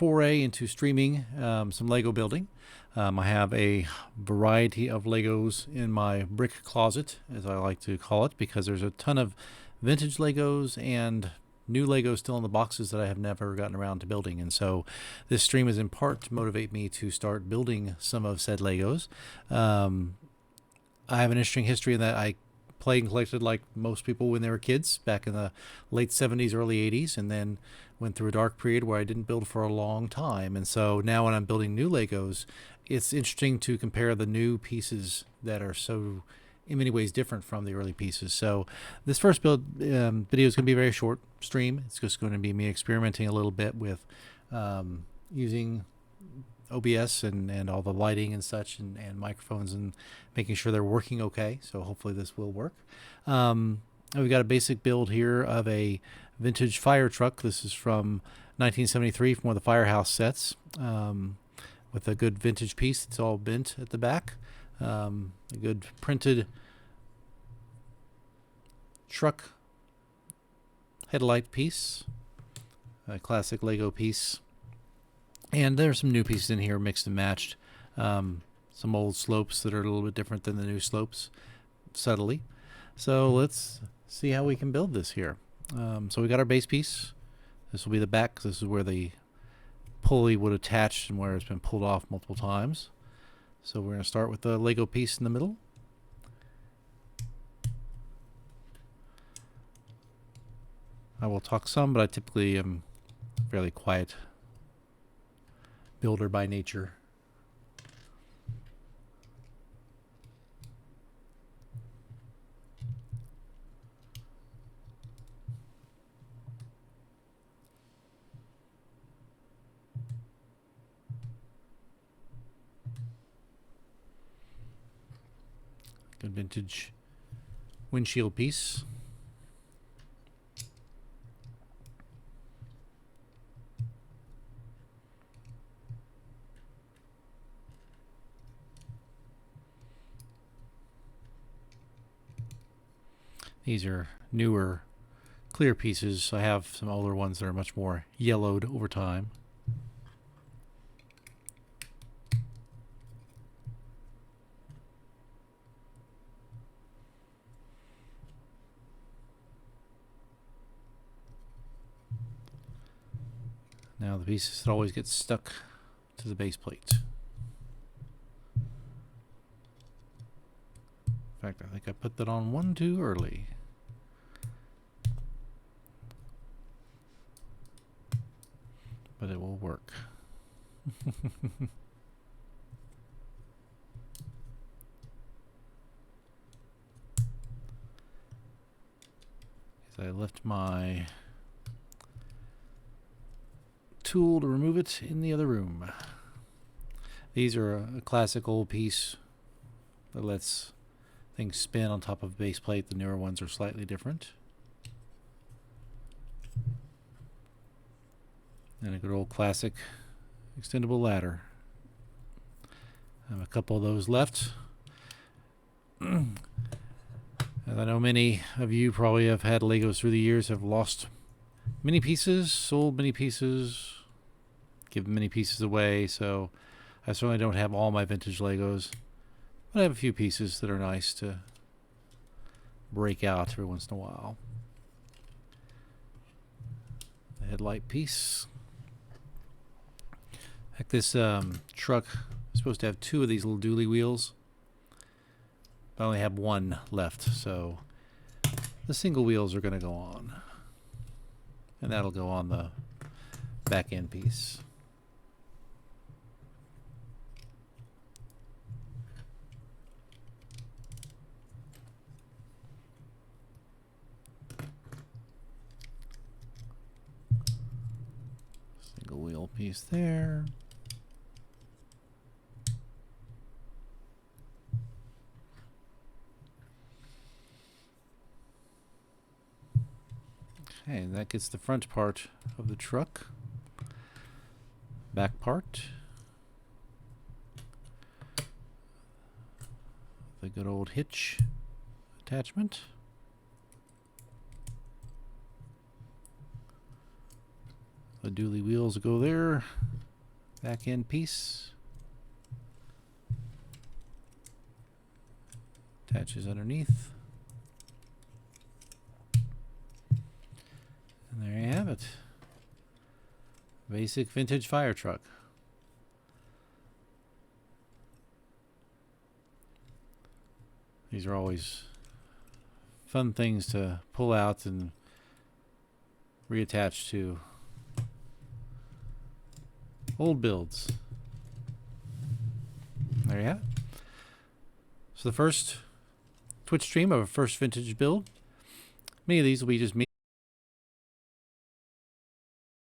foray into streaming some Lego building. I have a variety of Legos in my brick closet, as I like to call it, because there's a ton of vintage Legos and new Legos still in the boxes that I have never gotten around to building. And so this stream is in part to motivate me to start building some of said Legos. I have an interesting history in that I played and collected like most people when they were kids back in the late 70s, early 80s, and then went through a dark period where I didn't build for a long time. And so now when I'm building new Legos, it's interesting to compare the new pieces that are so in many ways different from the early pieces. So this first build video is going to be a very short stream. It's just going to be me experimenting a little bit with using OBS and all the lighting and such and microphones and making sure they're working okay. So hopefully this will work. We've got a basic build here of a vintage fire truck. This is from 1973 from one of the Firehouse sets, with a good vintage piece. It's all bent at the back. A good printed truck headlight piece, a classic Lego piece. And there's some new pieces in here mixed and matched. Some old slopes that are a little bit different than the new slopes, subtly. So let's see how we can build this here. So we got our base piece. This will be the back. This is where the pulley would attach and where it's been pulled off multiple times. So we're going to start with the Lego piece in the middle. I will talk some, but I typically am fairly quiet builder by nature. Good vintage windshield piece. These are newer, clear pieces. I have some older ones that are much more yellowed over time. Now the pieces that always get stuck to the base plate. In fact, I think I put that on one too early. But it will work. I left my tool to remove it in the other room. These are a classic old piece that lets things spin on top of base plate. The newer ones are slightly different. And a good old classic extendable ladder. I have a couple of those left. As I know many of you probably have had Legos through the years, have lost many pieces, sold many pieces, given many pieces away, so I certainly don't have all my vintage Legos, but I have a few pieces that are nice to break out every once in a while. The headlight piece. Heck, this truck is supposed to have two of these little dually wheels. I only have one left, so the single wheels are going to go on. And that'll go on the back end piece. Single wheel piece there. Okay, that gets the front part of the truck. Back part. The good old hitch attachment. The dually wheels go there. Back end piece. Attaches underneath. And there you have it. Basic vintage fire truck. These are always fun things to pull out and reattach to old builds. There you have it. So the first Twitch stream of a first vintage build. Many of these will be just me